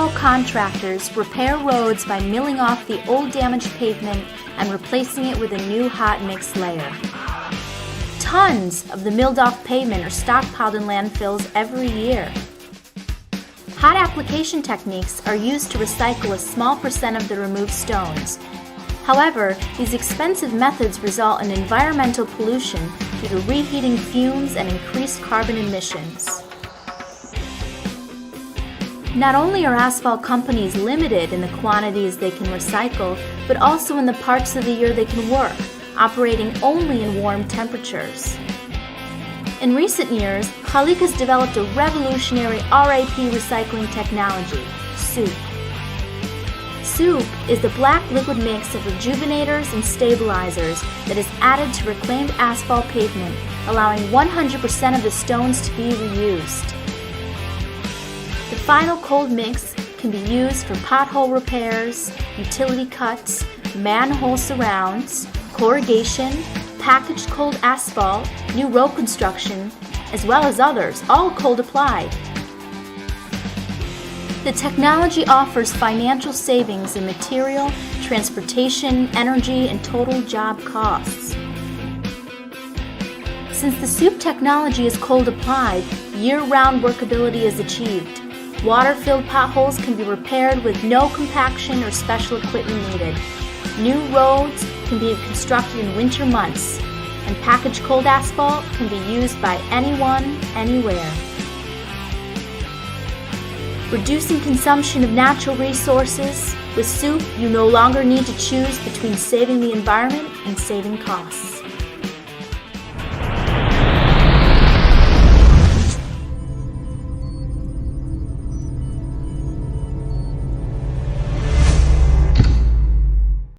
Local contractors repair roads by milling off the old damaged pavement and replacing it with a new hot mix layer. Tons of the milled off pavement are stockpiled in landfills every year. Hot application techniques are used to recycle a small percent of the removed stones. However, these expensive methods result in environmental pollution due to reheating fumes and increased carbon emissions. Not only are asphalt companies limited in the quantities they can recycle, but also in the parts of the year they can work, operating only in warm temperatures. In recent years, Halik has developed a revolutionary RSP recycling technology, SOUP. SOUP is the black liquid mix of rejuvenators and stabilizers that is added to reclaimed asphalt pavement, allowing 100% of the stones to be reused. The final cold mix can be used for pothole repairs, utility cuts, manhole surrounds, corrugation, packaged cold asphalt, new road construction, as well as others, all cold applied. The technology offers financial savings in material, transportation, energy, and total job costs. Since the SOUP technology is cold applied, year-round workability is achieved. Water-filled potholes can be repaired with no compaction or special equipment needed. New roads can be constructed in winter months, and packaged cold asphalt can be used by anyone, anywhere. Reducing consumption of natural resources, with SOUP you no longer need to choose between saving the environment and saving costs.